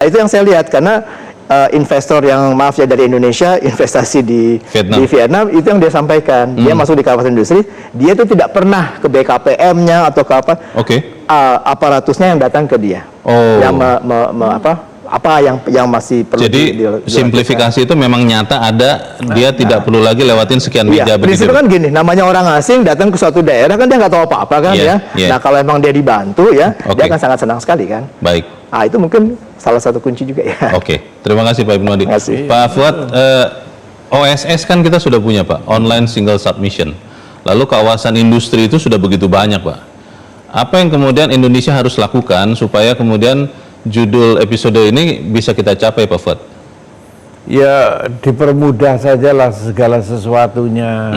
Itu yang saya lihat karena investor yang maaf ya dari Indonesia investasi di Vietnam itu yang dia sampaikan. Dia masuk di kawasan industri, dia itu tidak pernah ke BKPM-nya atau ke apa. Aparatusnya yang datang ke dia. Yang yang masih perlu. Jadi simplifikasi itu memang nyata ada, dia tidak perlu lagi lewatin sekian meja begitu. Prinsipnya kan gini, namanya orang asing datang ke suatu daerah kan dia nggak tahu apa-apa kan ya. Nah kalau emang dia dibantu ya, dia akan sangat senang sekali kan. Baik. Itu mungkin salah satu kunci juga ya. Terima kasih Pak Ibnu Adi. Pak Fuad, OSS kan kita sudah punya Pak, Online Single Submission. Lalu kawasan industri itu sudah begitu banyak Pak. Apa yang kemudian Indonesia harus lakukan supaya kemudian judul episode ini bisa kita capai Pak Fuad? Ya dipermudah sajalah segala sesuatunya,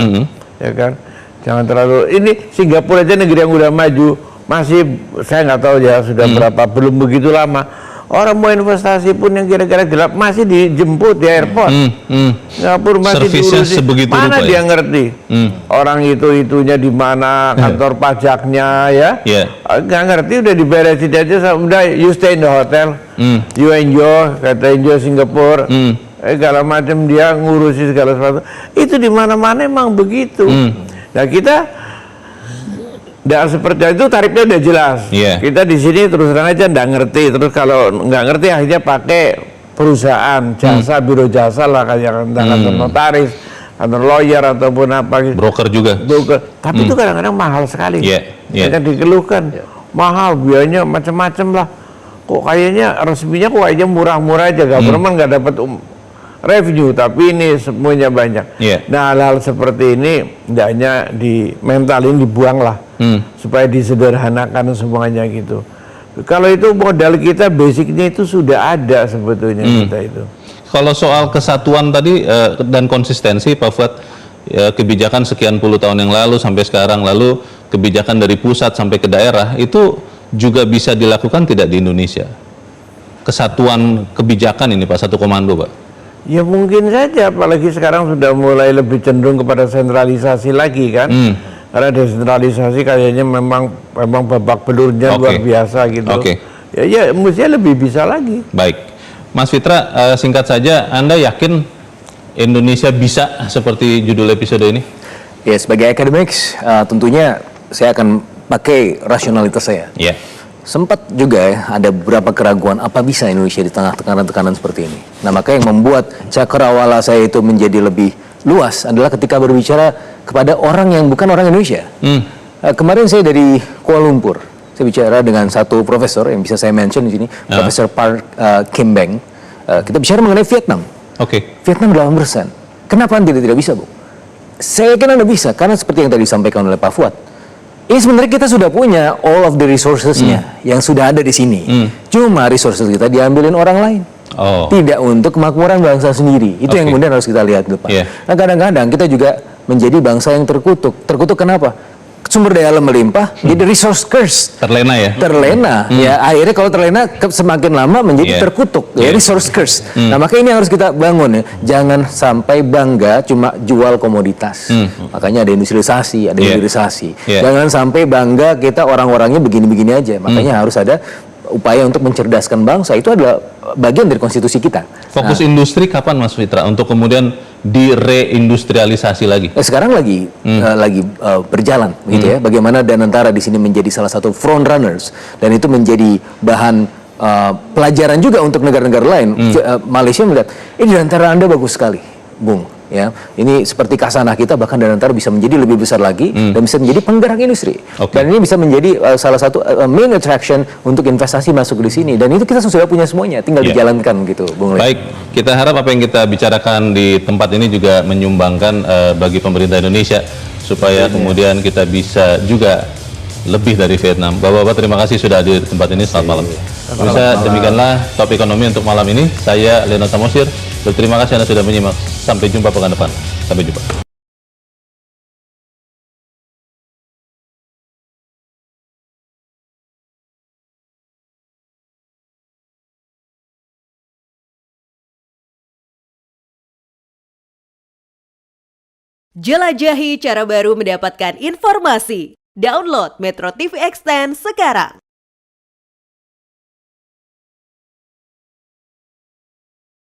ya kan. Jangan terlalu, ini Singapura aja negeri yang udah maju, masih saya nggak tahu ya sudah berapa, belum begitu lama. Orang mau investasi pun yang kira-kira gelap masih dijemput di airport. Singapura masih diurusin. Mana dia ngerti? Orang itunya di mana, kantor pajaknya ya? Nggak ngerti, udah diberesin aja. Udah you stay in the hotel, you enjoy, kata enjoy Singapura. Segala macam dia ngurusi segala sesuatu. Itu di mana-mana emang begitu. Nah kita nggak seperti itu, tarifnya udah jelas. Kita di sini terus terang aja nggak ngerti. Terus kalau nggak ngerti akhirnya pakai perusahaan jasa, biro jasa lah kayak kantor notaris, kantor lawyer ataupun apa gitu. Broker juga. Tapi itu kadang-kadang mahal sekali. Banyak dikeluhkan, mahal, biayanya macam-macam lah. Kok kayaknya resminya kok kayaknya murah-murah aja, government nggak dapat revenue, tapi ini semuanya banyak. Nah hal-hal seperti ini hendaknya di mentalin, dibuang lah, supaya disederhanakan semuanya gitu. Kalau itu modal kita basicnya itu sudah ada sebetulnya kita itu. Kalau soal kesatuan tadi dan konsistensi Pak Fuad, kebijakan sekian puluh tahun yang lalu sampai sekarang, lalu kebijakan dari pusat sampai ke daerah itu juga bisa dilakukan tidak di Indonesia? Kesatuan kebijakan ini Pak, satu komando Pak. Ya mungkin saja, apalagi sekarang sudah mulai lebih cenderung kepada sentralisasi lagi kan. Karena desentralisasi kayaknya memang babak belurnya luar biasa gitu. Ya mestinya lebih bisa lagi. Baik, Mas Fitra, singkat saja, Anda yakin Indonesia bisa seperti judul episode ini? Ya, sebagai akademiks tentunya saya akan pakai rasionalitas saya. Sempat juga ya, ada beberapa keraguan apa bisa Indonesia di tengah tekanan-tekanan seperti ini. Nah maka yang membuat cakrawala saya itu menjadi lebih luas adalah ketika berbicara kepada orang yang bukan orang Indonesia. Kemarin saya dari Kuala Lumpur, saya bicara dengan satu profesor yang bisa saya mention di sini, Profesor Park Kim Beng. Kita bicara mengenai Vietnam. Vietnam 8%. Kenapa Anda tidak bisa, Bu? Saya yakin Anda bisa, karena seperti yang tadi disampaikan oleh Pak Fuad. Ini sebenarnya kita sudah punya all of the resources-nya yang sudah ada di sini. Cuma resources kita diambilin orang lain. Tidak untuk kemakmuran bangsa sendiri. Itu yang kemudian harus kita lihat depan. Nah kadang-kadang kita juga menjadi bangsa yang terkutuk. Terkutuk kenapa? Sumber daya alam melimpah, jadi resource curse. Terlena ya? Terlena. Ya akhirnya kalau terlena semakin lama menjadi terkutuk. Ya resource curse. Nah maka ini harus kita bangun ya. Jangan sampai bangga cuma jual komoditas. Makanya ada industrialisasi, ada hilirisasi. Jangan sampai bangga kita orang-orangnya begini-begini aja. Makanya harus ada upaya untuk mencerdaskan bangsa. Itu adalah bagian dari konstitusi kita. Fokus industri kapan Mas Fitra untuk kemudian direindustrialisasi lagi? Sekarang lagi berjalan gitu ya. Bagaimana Danantara di sini menjadi salah satu front runners dan itu menjadi bahan pelajaran juga untuk negara-negara lain. Malaysia melihat ini Danantara Anda bagus sekali, Bung. Ya, ini seperti kasanah kita, bahkan Danantara bisa menjadi lebih besar lagi dan bisa menjadi penggerak industri. Dan ini bisa menjadi salah satu main attraction untuk investasi masuk di sini. Dan itu kita sudah punya semuanya, tinggal dijalankan gitu, Bung. Baik, kita harap apa yang kita bicarakan di tempat ini juga menyumbangkan bagi pemerintah Indonesia supaya kemudian kita bisa juga lebih dari Vietnam. Bapak-bapak, terima kasih sudah hadir di tempat ini. Selamat malam. Bisa demikianlah Top Ekonomi untuk malam ini. Saya Leonard Samosir. Terima kasih Anda sudah menyimak. Sampai jumpa pekan depan. Sampai jumpa. Jelajahi cara baru mendapatkan informasi. Download Metro TV Extend sekarang.